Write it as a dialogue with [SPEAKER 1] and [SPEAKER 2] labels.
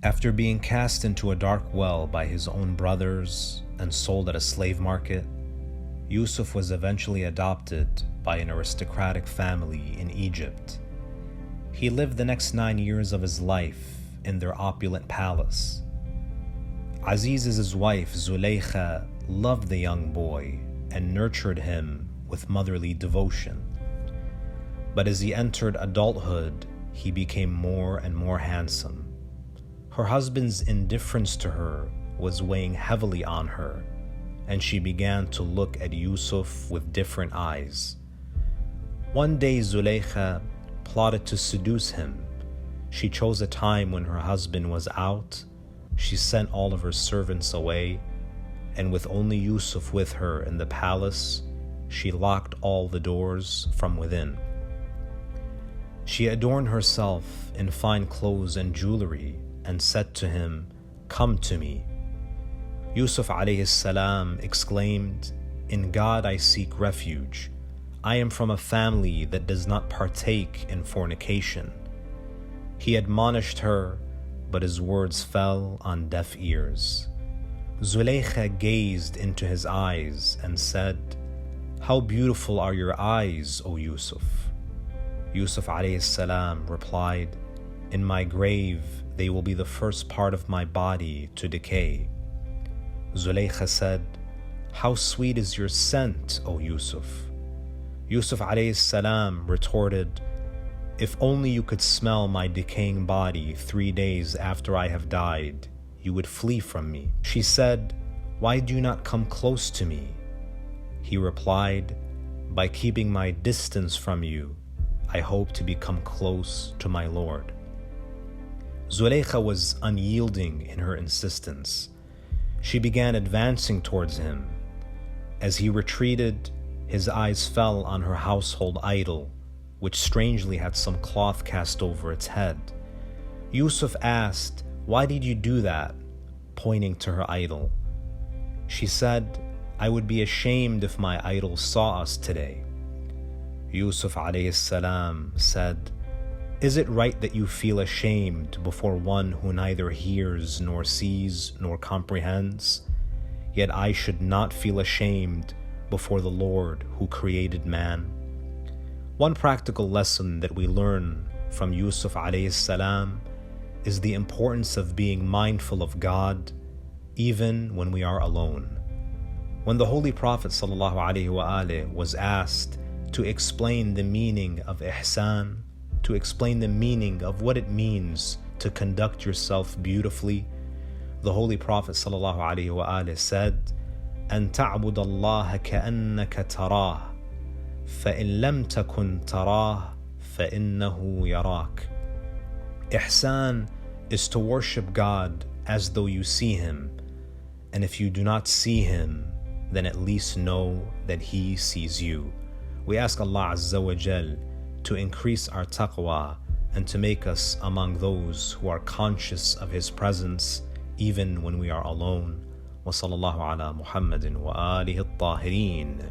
[SPEAKER 1] After being cast into a dark well by his own brothers and sold at a slave market, Yusuf was eventually adopted by an aristocratic family in Egypt. He lived the next 9 years of his life in their opulent palace. Aziz's wife Zulaykha loved the young boy and nurtured him with motherly devotion. But as he entered adulthood, he became more and more handsome. Her husband's indifference to her was weighing heavily on her, and she began to look at Yusuf with different eyes. One day Zulaykha plotted to seduce him. She chose a time when her husband was out. She sent all of her servants away, and with only Yusuf with her in the palace, she locked all the doors from within. She adorned herself in fine clothes and jewelry and said to him, "Come to me." Yusuf alayhi salam exclaimed, "In God I seek refuge. I am from a family that does not partake in fornication." He admonished her, but his words fell on deaf ears. Zulaykha gazed into his eyes and said, "How beautiful are your eyes, O Yusuf." Yusuf alayhi salam replied, "In my grave they will be the first part of my body to decay." Zulaykha said, "How sweet is your scent, O Yusuf." Yusuf alayhi salam retorted, "If only you could smell my decaying body 3 days after I have died, you would flee from me." She said, "Why do you not come close to me?" He replied, "By keeping my distance from you, I hope to become close to my Lord." Zulaykha was unyielding in her insistence. She began advancing towards him. As he retreated, his eyes fell on her household idol, which strangely had some cloth cast over its head. Yusuf asked, "Why did you do that?" pointing to her idol. She said, "I would be ashamed if my idol saw us today." Yusuf alayhi salam said, "Is it right that you feel ashamed before one who neither hears nor sees nor comprehends? Yet I should not feel ashamed before the Lord who created man." One practical lesson that we learn from Yusuf alayhi salam is the importance of being mindful of God even when we are alone. When the Holy Prophet ﷺ was asked to explain the meaning of ihsan, to explain the meaning of what it means to conduct yourself beautifully, the Holy Prophet ﷺ said, "أن تعبد الله كأنك تراه فإن لم تكن تراه فإنه يراك." Ihsan is to worship God as though you see Him, and if you do not see Him, then at least know that He sees you. We ask Allah Azza wa Jal to increase our taqwa and to make us among those who are conscious of His presence even when we are alone. Wa sallallahu ala Muhammadin wa alihi at-tahirin.